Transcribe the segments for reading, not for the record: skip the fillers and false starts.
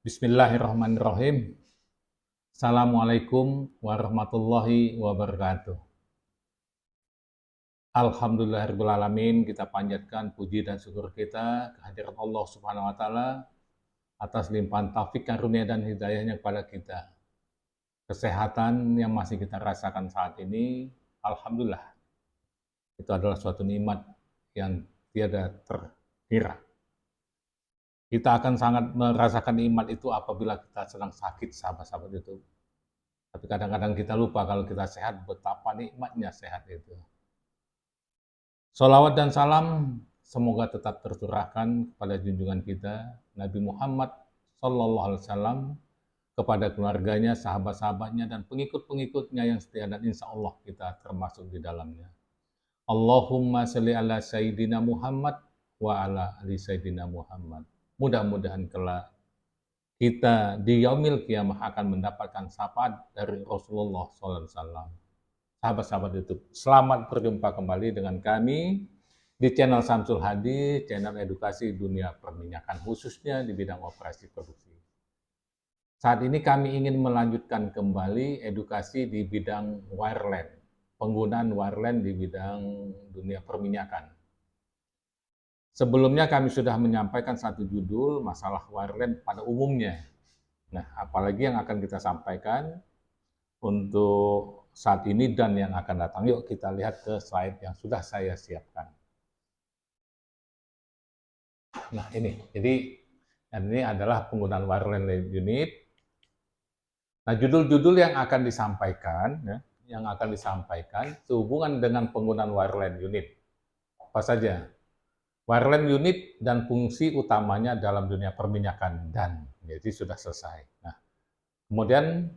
Bismillahirrahmanirrahim. Assalamualaikum warahmatullahi wabarakatuh. Alhamdulillahirrahmanirrahim, kita panjatkan puji dan syukur kita kehadirat Allah Subhanahu wa Ta'ala atas limpahan taufik karunia dan hidayahnya kepada kita. Kesehatan yang masih kita rasakan saat ini, alhamdulillah, itu adalah suatu nikmat yang tiada terkira. Kita akan sangat merasakan nikmat itu apabila kita sedang sakit, sahabat-sahabat itu. Tapi kadang-kadang kita lupa kalau kita sehat, betapa nikmatnya sehat itu. Sholawat dan salam semoga tetap tercurahkan kepada junjungan kita, Nabi Muhammad SAW, kepada keluarganya, sahabat-sahabatnya, dan pengikut-pengikutnya yang setia, dan insya Allah kita termasuk di dalamnya. Allahumma sholli ala Sayyidina Muhammad wa ala ali Sayyidina Muhammad. Mudah-mudahan kelak kita di yaumil kiamah akan mendapatkan syafaat dari Rasulullah SAW. Sahabat-sahabat YouTube, selamat berjumpa kembali dengan kami di channel Samsul Hadi, channel edukasi dunia perminyakan, khususnya di bidang operasi produksi. Saat ini kami ingin melanjutkan kembali edukasi di bidang wireline, penggunaan wireline di bidang dunia perminyakan. Sebelumnya kami sudah menyampaikan satu judul masalah wireline pada umumnya. Nah, apalagi yang akan kita sampaikan untuk saat ini dan yang akan datang. Yuk kita lihat ke slide yang sudah saya siapkan. Nah ini, jadi ini adalah penggunaan wireline unit. Nah, judul-judul yang akan disampaikan, sehubungan dengan penggunaan wireline unit. Apa saja? Wireline unit dan fungsi utamanya dalam dunia perminyakan, dan jadi sudah selesai. Nah, kemudian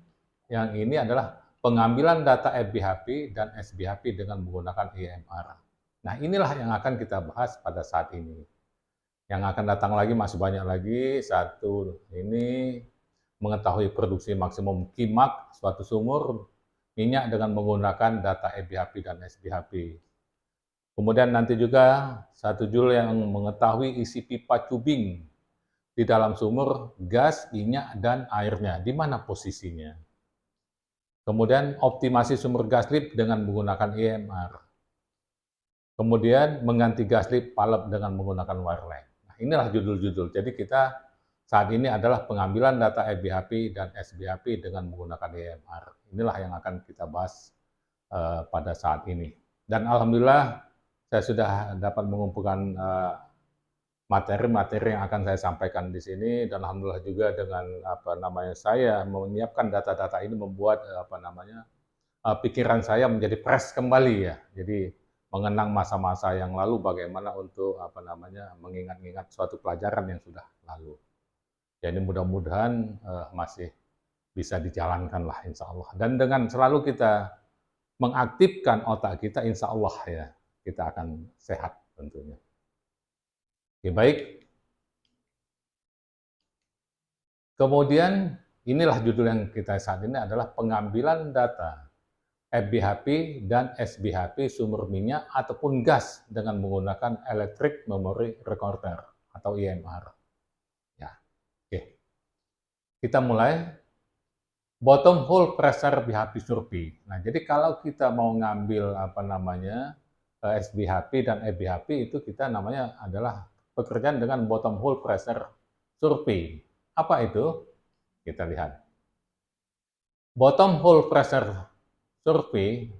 yang ini adalah pengambilan data FBHP dan SBHP dengan menggunakan EMR. Nah, inilah yang akan kita bahas pada saat ini. Yang akan datang lagi masih banyak lagi. Satu ini mengetahui produksi maksimum kimak suatu sumur minyak dengan menggunakan data FBHP dan SBHP. Kemudian nanti juga satu judul yang mengetahui isi pipa tubing di dalam sumur gas, minyak, dan airnya, di mana posisinya. Kemudian optimasi sumur gas lift dengan menggunakan EMR. Kemudian mengganti gas lift palep dengan menggunakan wireline. Nah, inilah judul-judul. Jadi kita saat ini adalah pengambilan data FBHP dan SBHP dengan menggunakan EMR. Inilah yang akan kita bahas pada saat ini. Dan alhamdulillah saya sudah dapat mengumpulkan materi-materi yang akan saya sampaikan di sini, dan alhamdulillah juga dengan saya menyiapkan data-data ini membuat pikiran saya menjadi fresh kembali ya. Jadi mengenang masa-masa yang lalu, bagaimana untuk mengingat-ingat suatu pelajaran yang sudah lalu. Jadi mudah-mudahan masih bisa dijalankan lah insya Allah. Dan dengan selalu kita mengaktifkan otak kita, insya Allah ya, kita akan sehat tentunya. Oke, baik. Kemudian inilah judul yang kita saat ini adalah pengambilan data FBHP dan SBHP sumur minyak ataupun gas dengan menggunakan Electric Memory Recorder atau EMR. Ya, oke. Kita mulai. Bottom hole pressure BHP survey. Nah, jadi kalau kita mau ngambil SBHP dan EBHP, itu kita namanya adalah pekerjaan dengan bottom hole pressure survey. Apa itu? Kita lihat. Bottom hole pressure survey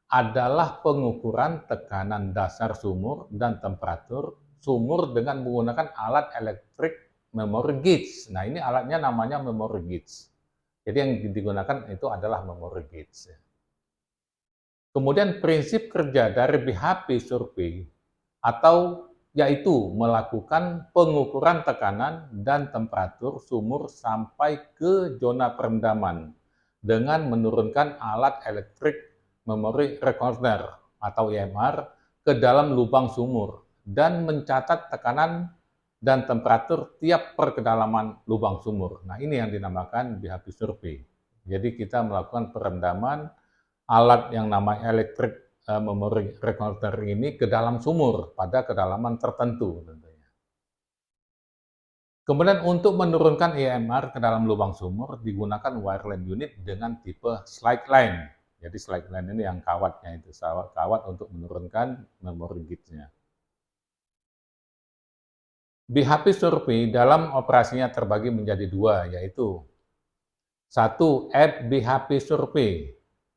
adalah pengukuran tekanan dasar sumur dan temperatur sumur dengan menggunakan alat electric memory gauge. Nah, ini alatnya namanya memory gauge. Jadi yang digunakan itu adalah memory gauge. Kemudian prinsip kerja dari BHP survei atau yaitu melakukan pengukuran tekanan dan temperatur sumur sampai ke zona perendaman dengan menurunkan alat electric memory recorder atau EMR ke dalam lubang sumur dan mencatat tekanan dan temperatur tiap per kedalaman lubang sumur. Nah, ini yang dinamakan BHP survey. Jadi kita melakukan perendaman alat yang namanya electric memory recorder ini ke dalam sumur pada kedalaman tertentu tentunya. Kemudian untuk menurunkan EMR ke dalam lubang sumur digunakan wireline unit dengan tipe slide line. Jadi slide line ini yang kawatnya itu, kawat untuk menurunkan memori gauge-nya. BHP survei dalam operasinya terbagi menjadi dua, yaitu satu FBHP survei,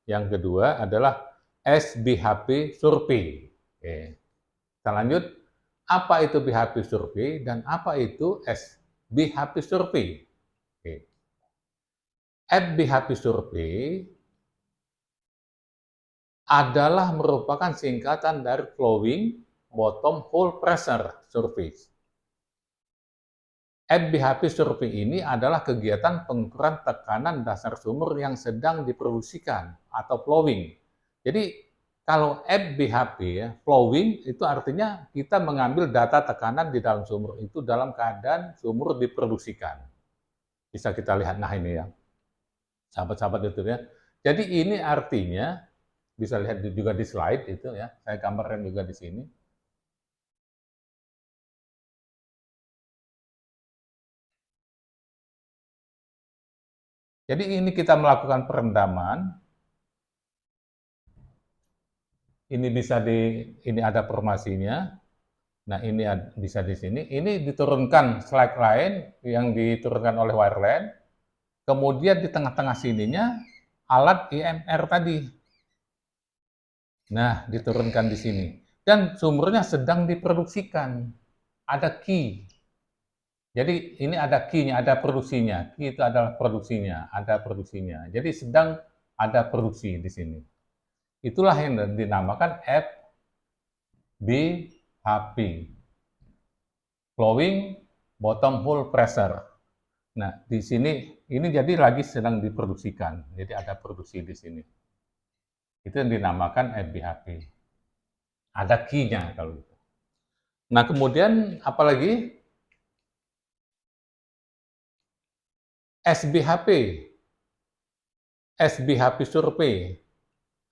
yang kedua adalah SBHP survei. Oke. Kita lanjut, apa itu BHP survei dan apa itu SBHP survei? Oke. FBHP survei adalah merupakan singkatan dari Flowing Bottom Hole Pressure Survey. FBHP survei ini adalah kegiatan pengukuran tekanan dasar sumur yang sedang diproduksikan atau flowing. Jadi kalau FBHP ya, flowing itu artinya kita mengambil data tekanan di dalam sumur itu dalam keadaan sumur diproduksikan. Bisa kita lihat, nah ini ya, sahabat-sahabat itu ya. Jadi ini artinya, bisa lihat juga di slide itu ya, saya gambarkan juga di sini. Jadi ini kita melakukan perendaman. Ini bisa ini ada formasinya. Nah, ini bisa di sini. Ini diturunkan slide line yang diturunkan oleh wireline. Kemudian di tengah-tengah sininya alat EMR tadi. Nah, diturunkan di sini. Dan sumurnya sedang diproduksikan. Ada key. Jadi ini ada key-nya, ada produksinya. Key itu adalah produksinya, ada produksinya. Jadi sedang ada produksi di sini. Itulah yang dinamakan FBHP, Flowing Bottom Hole Pressure. Nah, di sini ini jadi lagi sedang diproduksikan. Jadi ada produksi di sini. Itu yang dinamakan FBHP. Ada key-nya kalau gitu. Nah, kemudian apalagi SBHP. SBHP survei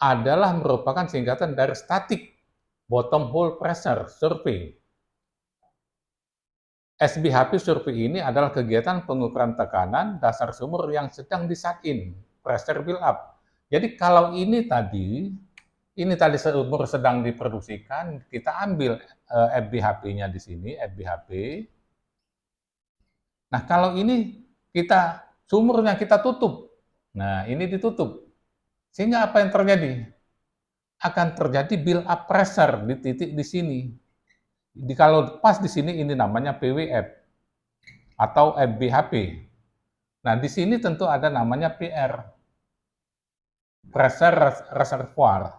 adalah merupakan singkatan dari Static Bottom Hole Pressure Survey. SBHP survei ini adalah kegiatan pengukuran tekanan dasar sumur yang sedang disakin, pressure build up. Jadi kalau ini tadi sumur sedang diproduksikan, kita ambil FBHP-nya di sini, FBHP. Nah, kalau ini sumurnya kita tutup. Nah, ini ditutup. Sehingga apa yang terjadi? Akan terjadi build up pressure di titik di sini. Kalau pas di sini ini namanya PWF atau FBHP. Nah, di sini tentu ada namanya PR, pressure reservoir.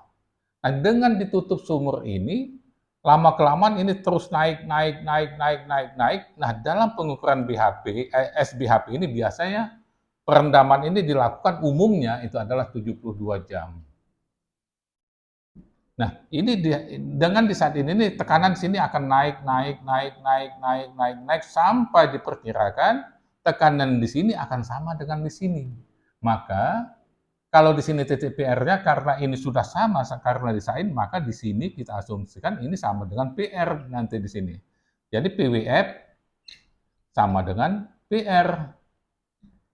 Nah, dengan ditutup sumur ini, lama-kelamaan ini terus naik. Nah, dalam pengukuran SBHP ini biasanya perendaman ini dilakukan umumnya itu adalah 72 jam. Nah, ini dengan di saat ini tekanan sini akan naik sampai diperkirakan tekanan di sini akan sama dengan di sini. Maka kalau di sini titik PR-nya karena ini sudah sama karena desain, maka di sini kita asumsikan ini sama dengan PR nanti di sini. Jadi PWF sama dengan PR.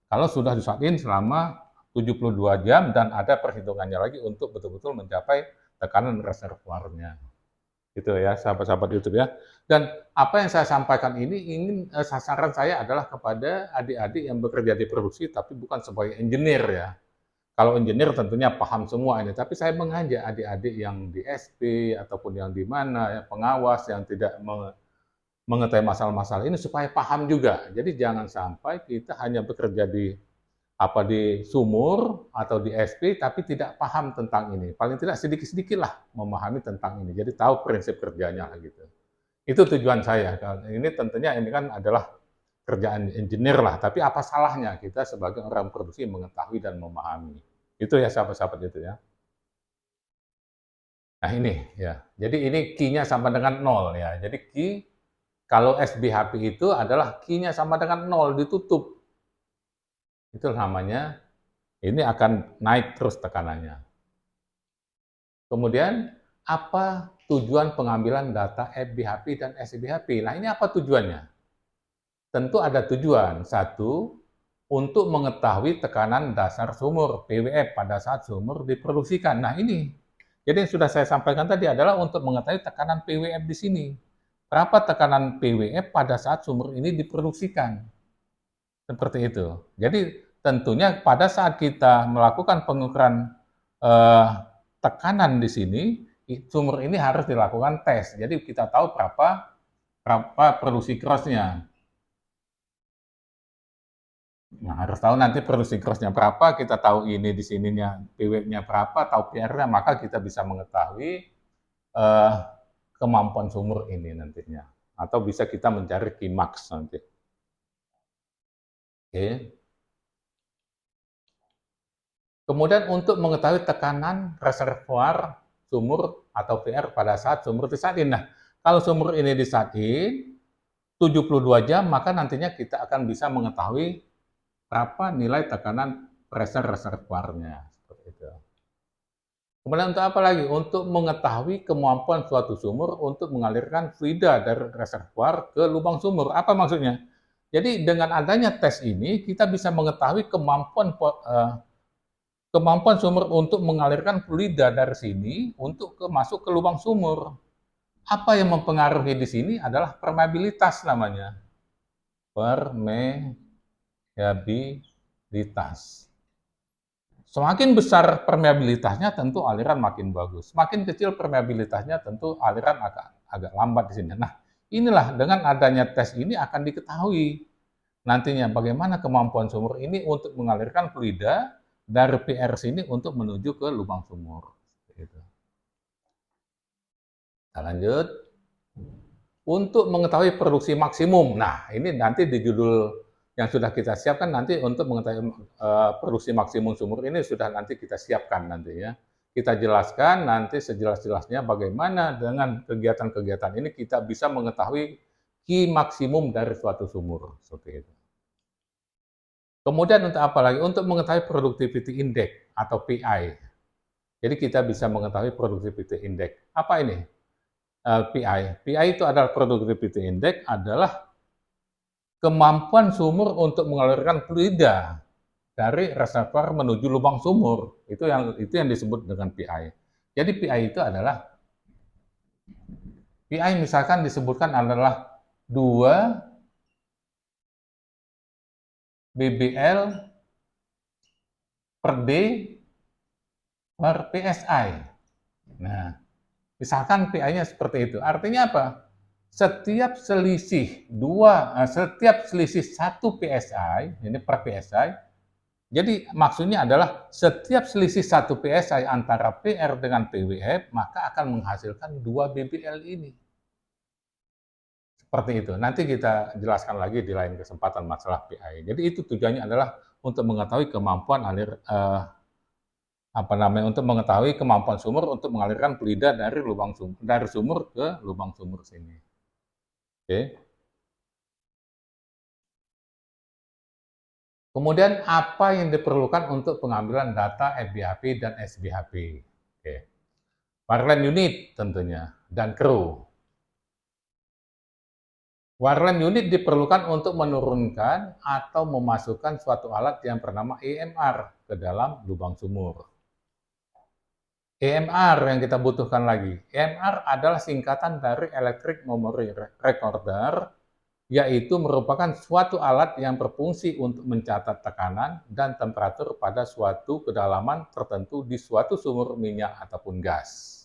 Kalau sudah disain selama 72 jam dan ada perhitungannya lagi untuk betul-betul mencapai tekanan reservoirnya. Gitu ya, sahabat-sahabat YouTube ya. Dan apa yang saya sampaikan ini sasaran saya adalah kepada adik-adik yang bekerja di produksi tapi bukan sebagai engineer ya. Kalau engineer tentunya paham semua ini, tapi saya mengajak adik-adik yang di SP ataupun yang di mana ya, pengawas yang tidak mengetahui masalah-masalah ini supaya paham juga. Jadi jangan sampai kita hanya bekerja di sumur atau di SP tapi tidak paham tentang ini. Paling tidak sedikit-sedikit lah memahami tentang ini. Jadi tahu prinsip kerjanya gitu. Itu tujuan saya. Ini tentunya ini kan adalah kerjaan engineer lah, tapi apa salahnya kita sebagai orang produksi mengetahui dan memahami. Itu ya sahabat-sahabat itu ya. Nah ini ya. Jadi ini key-nya sama dengan 0 ya. Jadi key kalau SBHP itu adalah key-nya sama dengan 0 ditutup. Itu namanya, ini akan naik terus tekanannya. Kemudian, apa tujuan pengambilan data FBHP dan SBHP? Nah, ini apa tujuannya? tentu ada tujuan. Satu, untuk mengetahui tekanan dasar sumur (PWF) pada saat sumur diproduksikan. Nah ini, jadi yang sudah saya sampaikan tadi adalah untuk mengetahui tekanan PWF di sini. Berapa tekanan PWF pada saat sumur ini diproduksikan. Seperti itu. Jadi tentunya pada saat kita melakukan pengukuran eh, tekanan di sini, sumur ini harus dilakukan tes. Jadi kita tahu berapa produksi cross-nya. Nah, harus tahu nanti produksi cross-nya berapa, kita tahu ini di sininya PW-nya berapa, tahu PR-nya, maka kita bisa mengetahui eh, kemampuan sumur ini nantinya. Atau bisa kita mencari Kimax nanti. Oke. Kemudian untuk mengetahui tekanan reservoir sumur atau PR pada saat sumur disatin. Nah, kalau sumur ini disatin 72 jam, maka nantinya kita akan bisa mengetahui berapa nilai tekanan pressure reservoirnya. Seperti itu. Kemudian untuk apa lagi? Untuk mengetahui kemampuan suatu sumur untuk mengalirkan fluida dari reservoir ke lubang sumur. Apa maksudnya? Jadi dengan adanya tes ini, kita bisa mengetahui kemampuan sumur untuk mengalirkan fluida dari sini untuk masuk ke lubang sumur. Apa yang mempengaruhi di sini adalah permeabilitas namanya. Permeabilitas. Semakin besar permeabilitasnya tentu aliran makin bagus. Semakin kecil permeabilitasnya tentu aliran agak lambat di sini. Nah, inilah dengan adanya tes ini akan diketahui nantinya bagaimana kemampuan sumur ini untuk mengalirkan fluida dari PR sini untuk menuju ke lubang sumur. Gitu. Kita lanjut. Untuk mengetahui produksi maksimum. Nah, ini nanti di judul yang sudah kita siapkan nanti untuk mengetahui produksi maksimum sumur ini sudah nanti kita siapkan nanti ya. Kita jelaskan nanti sejelas-jelasnya bagaimana dengan kegiatan-kegiatan ini kita bisa mengetahui Ki maksimum dari suatu sumur. Seperti itu. Kemudian untuk apa lagi? Untuk mengetahui productivity index atau PI. Jadi kita bisa mengetahui productivity index. Apa ini? PI. PI itu adalah productivity index adalah kemampuan sumur untuk mengalirkan fluida dari reservoir menuju lubang sumur. Itu yang disebut dengan PI. Jadi PI itu adalah PI misalkan disebutkan adalah 2 BBL per D per PSI. Nah, misalkan PI-nya seperti itu. Artinya apa? Setiap selisih 1 PSI, ini per PSI, jadi maksudnya adalah setiap selisih 1 PSI antara PR dengan PWF, maka akan menghasilkan 2 BBL ini. Seperti itu. Nanti kita jelaskan lagi di lain kesempatan masalah PI. Jadi itu tujuannya adalah untuk mengetahui kemampuan untuk mengetahui kemampuan sumur untuk mengalirkan fluida dari sumur ke lubang sumur sini. Oke. Kemudian apa yang diperlukan untuk pengambilan data FBHP dan SBHP? Oke. Wireline unit tentunya dan kru. Wireline unit diperlukan untuk menurunkan atau memasukkan suatu alat yang bernama EMR ke dalam lubang sumur. EMR yang kita butuhkan lagi. EMR adalah singkatan dari Electric Memory Recorder, yaitu merupakan suatu alat yang berfungsi untuk mencatat tekanan dan temperatur pada suatu kedalaman tertentu di suatu sumur minyak ataupun gas.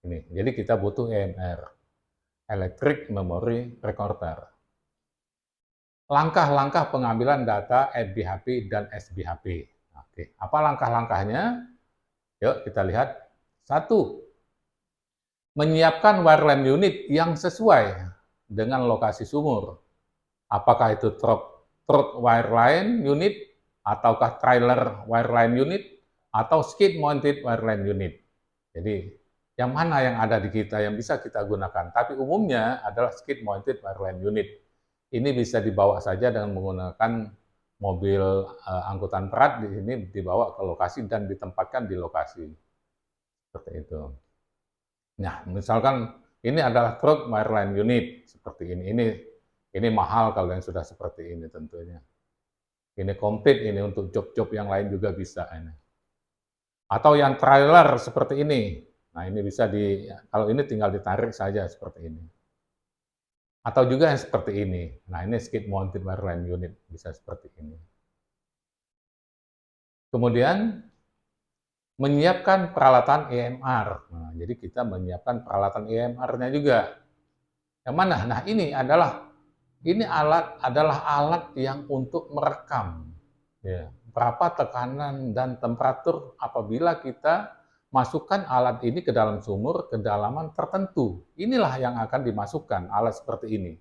Ini, jadi kita butuh EMR. Electric Memory Recorder. Langkah-langkah pengambilan data FBHP dan SBHP. Oke, apa langkah-langkahnya? Yuk kita lihat. 1. Menyiapkan wireline unit yang sesuai dengan lokasi sumur. Apakah itu trot wireline unit, ataukah trailer wireline unit, atau skid mounted wireline unit. Jadi yang mana yang ada di kita yang bisa kita gunakan. Tapi umumnya adalah skid mounted wireline unit. Ini bisa dibawa saja dengan menggunakan mobil angkutan berat, di sini dibawa ke lokasi dan ditempatkan di lokasi. Seperti itu. Nah, misalkan ini adalah trot wireline unit seperti ini. Ini mahal kalau yang sudah seperti ini tentunya. Ini komplit ini untuk job-job yang lain juga bisa ini. Atau yang trailer seperti ini. Nah, ini bisa kalau ini tinggal ditarik saja seperti ini. Atau juga yang seperti ini. Nah, ini skid mounted wireline unit bisa seperti ini. Kemudian menyiapkan peralatan EMR. Nah, jadi kita menyiapkan peralatan EMR-nya juga. Yang mana? Nah, ini adalah alat yang untuk merekam ya, berapa tekanan dan temperatur apabila kita masukkan alat ini ke dalam sumur kedalaman tertentu. Inilah yang akan dimasukkan alat seperti ini.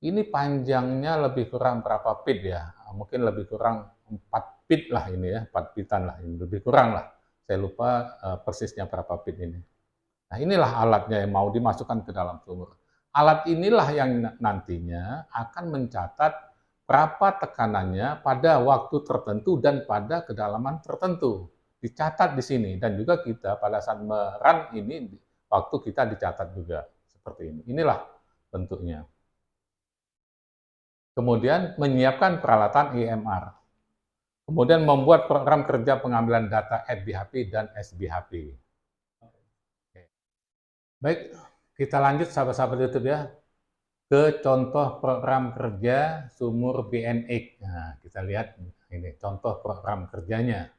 Ini panjangnya lebih kurang berapa feet ya? Mungkin lebih kurang 4 feet lah ini ya, 4 feet-an lah ini, lebih kurang lah. Saya lupa persisnya berapa feet ini. Nah, inilah alatnya yang mau dimasukkan ke dalam sumur. Alat inilah yang nantinya akan mencatat berapa tekanannya pada waktu tertentu dan pada kedalaman tertentu. Dicatat di sini dan juga kita pada saat merun ini waktu kita dicatat juga seperti ini. Inilah bentuknya. Kemudian menyiapkan peralatan EMR. Kemudian membuat program kerja pengambilan data FBHP dan SBHP. Baik, kita lanjut sahabat-sahabat YouTube ya, ke contoh program kerja sumur BNX. Nah, kita lihat ini contoh program kerjanya.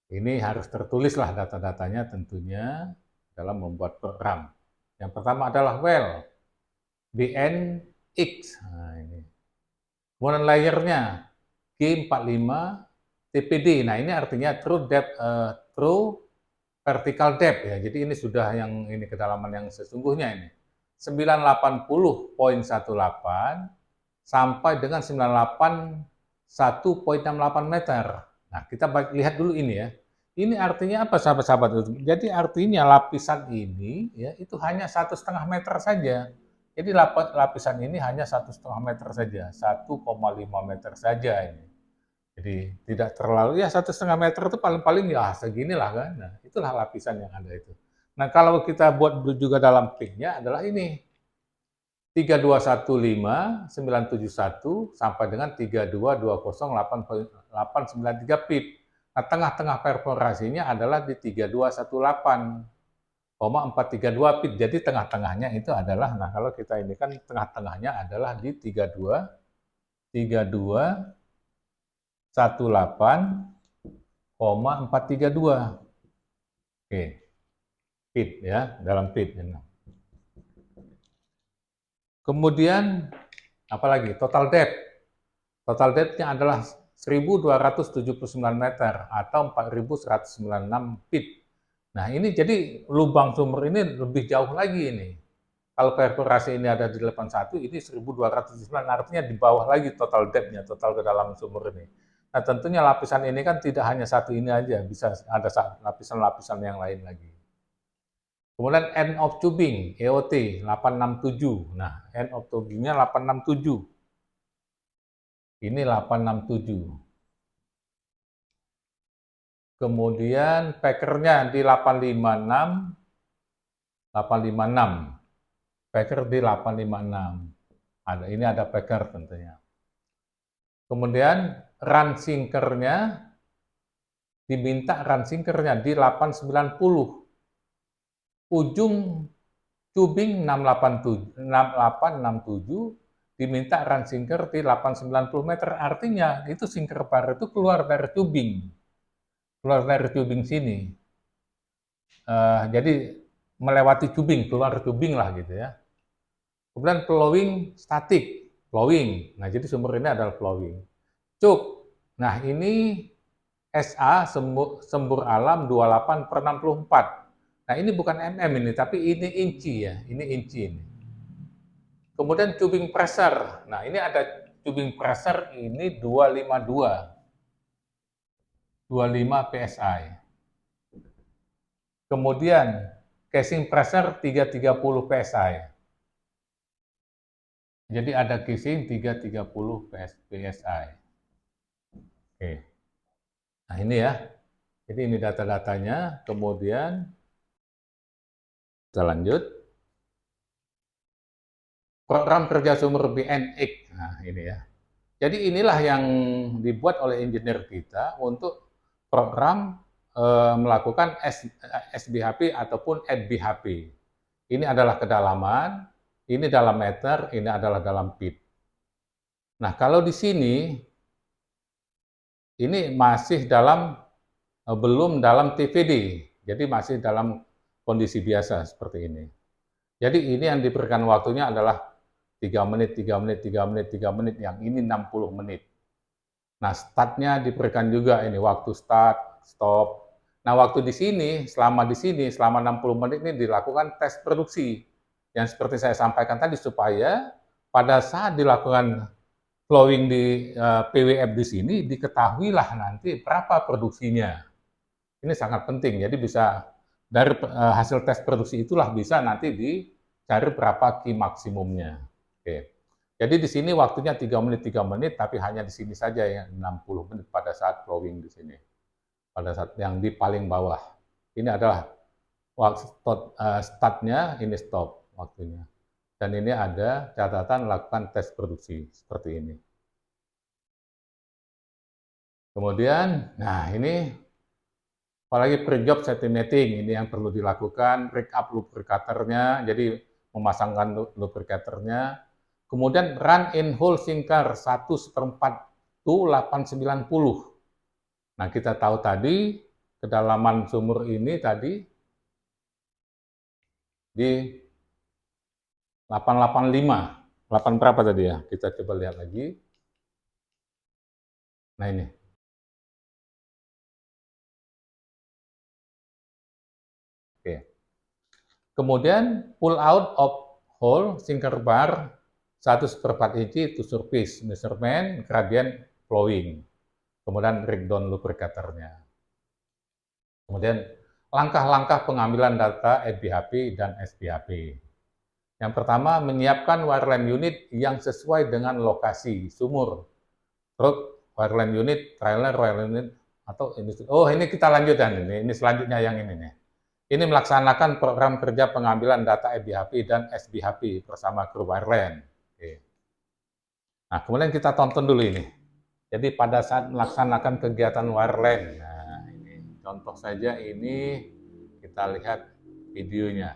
Ini harus tertulislah data-datanya tentunya dalam membuat program. Yang pertama adalah well, BNX. Nah, ini. Kemudian layernya G45 TPD. Nah, ini artinya true vertical depth ya. Jadi ini sudah yang ini kedalaman yang sesungguhnya ini. 980.18 sampai dengan 981.68 meter. Nah, kita lihat dulu ini ya. Ini artinya apa sahabat-sahabat? Jadi artinya lapisan ini ya itu hanya 1,5 meter saja. Jadi lapisan ini hanya 1,5 meter saja, 1,5 meter saja ini. Jadi tidak terlalu, ya 1,5 meter itu paling-paling ya seginilah kan. Nah, itulah lapisan yang ada itu. Nah, kalau kita buat juga dalam peak-nya adalah ini. 3215971 sampai dengan 3220893 pip. Nah, tengah-tengah perforasinya adalah di 3218,432 pip. Jadi tengah-tengahnya itu adalah, nah kalau kita ini kan tengah-tengahnya adalah di 3218,432. Oke, pip ya, dalam pip. Kemudian apalagi total depth. Total depth-nya adalah 1.279 meter atau 4.196 feet. Nah, ini jadi lubang sumur ini lebih jauh lagi ini. Kalau perforasi ini ada di 81, ini 1.209, artinya di bawah lagi total depth-nya, total ke dalam sumur ini. Nah, tentunya lapisan ini kan tidak hanya satu ini aja, bisa ada lapisan-lapisan yang lain lagi. Kemudian end of tubing, EOT 867. Nah, end of tubing-nya 867. Ini 867. Kemudian packernya di 856. 856. Packer di 856. Ini ada packer tentunya. Kemudian run sinkernya diminta run sinkernya di 890. Ujung tubing 6867 diminta run sinker di 890 meter. Artinya itu sinker bar itu keluar dari tubing. Keluar dari tubing sini. Jadi melewati tubing, keluar tubing lah gitu ya. Kemudian flowing static, flowing. Nah, jadi sumber ini adalah flowing. Cuk. Nah, ini SA sembur alam 28/64. Nah, ini bukan mm ini, tapi ini inci ya. Ini inci ini. Kemudian tubing pressure. Nah, ini ada tubing pressure ini 252. 25 PSI. Kemudian casing pressure 330 PSI. Jadi ada casing 330 PSI. Oke. Nah, ini ya. Jadi ini data-datanya. Kemudian kita lanjut. program kerja sumur BNX. Nah, ini ya. Jadi inilah yang dibuat oleh engineer kita untuk program melakukan SBHP ataupun EDBHP. Ini adalah kedalaman, ini dalam meter, ini adalah dalam feet. Nah, kalau di sini, ini masih belum dalam TVD, jadi masih dalam kondisi biasa seperti ini. Jadi ini yang diberikan waktunya adalah 3 menit, 3 menit, 3 menit, 3 menit, yang ini 60 menit. Nah, startnya diberikan juga ini, waktu start, stop. Nah, waktu di sini, selama 60 menit ini dilakukan tes produksi. Yang seperti saya sampaikan tadi, supaya pada saat dilakukan flowing di PWF di sini, diketahuilah nanti berapa produksinya. Ini sangat penting, jadi bisa dari hasil tes produksi itulah bisa nanti dicari berapa key maksimumnya. Oke. Jadi di sini waktunya 3 menit, tapi hanya di sini saja yang 60 menit pada saat flowing di sini. Pada saat yang di paling bawah. Ini adalah startnya, ini stop waktunya. Dan ini ada catatan lakukan tes produksi, seperti ini. Kemudian, nah ini apalagi pre-job estimating, ini yang perlu dilakukan, break up lubricatornya, jadi memasangkan lubricatornya. Kemudian run in hole sinker 1/4 to 890. Nah, kita tahu tadi kedalaman sumur ini tadi di 885. 8 berapa tadi ya? Kita coba lihat lagi. Nah, ini. Oke. Kemudian pull out of hole sinker bar 1/4 inci to surface measurement gradient flowing. Kemudian breakdown lubricatornya. Kemudian langkah-langkah pengambilan data EDBHP dan SBHP. Yang pertama, menyiapkan wireline unit yang sesuai dengan lokasi sumur. Truk, wireline unit, trailer, wireline unit, atau ini. Oh, ini kita lanjutkan ini selanjutnya yang ini nih. Ini melaksanakan program kerja pengambilan data EDBHP dan SBHP bersama kru wireline. Oke. Nah, kemudian kita tonton dulu ini. Jadi pada saat melaksanakan kegiatan wireline, nah ini contoh saja, ini kita lihat videonya.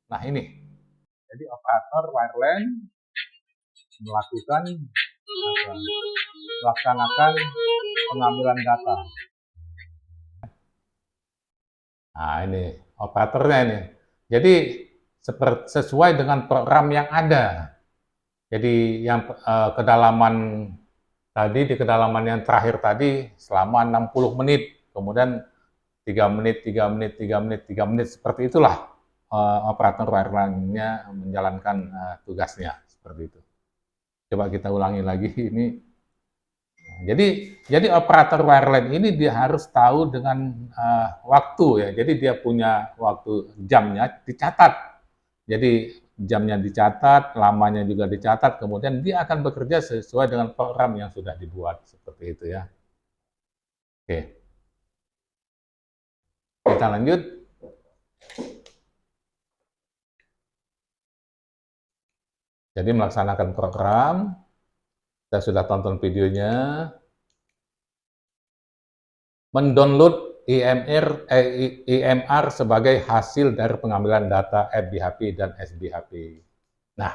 Nah ini, jadi operator wireline melaksanakan pengambilan data. Nah ini operatornya ini. Jadi sesuai dengan program yang ada. Jadi yang kedalaman tadi, di kedalaman yang terakhir tadi selama 60 menit, kemudian 3 menit, 3 menit, 3 menit, 3 menit, seperti itulah operator wireline-nya menjalankan tugasnya, seperti itu. Coba kita ulangi lagi ini. Jadi operator wireline ini dia harus tahu dengan waktu ya. Jadi dia punya waktu, jamnya dicatat. Jadi jamnya dicatat, lamanya juga dicatat, kemudian dia akan bekerja sesuai dengan program yang sudah dibuat, seperti itu ya. Oke. Kita lanjut. Jadi melaksanakan program, kita sudah tonton videonya. Mendownload EMR sebagai hasil dari pengambilan data EDBHP dan SBHP. Nah,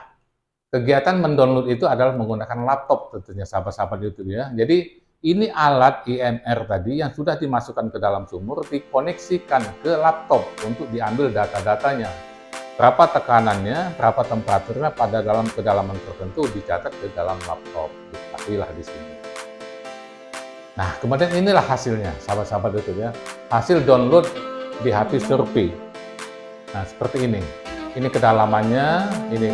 kegiatan mendownload itu adalah menggunakan laptop tentunya, sahabat-sahabat YouTube ya. Jadi ini alat EMR tadi yang sudah dimasukkan ke dalam sumur, dikoneksikan ke laptop untuk diambil data-datanya. Berapa tekanannya, berapa temperaturnya pada dalam kedalaman tertentu dicatat ke dalam laptop. Diketahuilah di sini. Nah, kemudian inilah hasilnya, sahabat-sahabat itu ya. Hasil download BHP survey. Nah, seperti ini. Ini kedalamannya, ini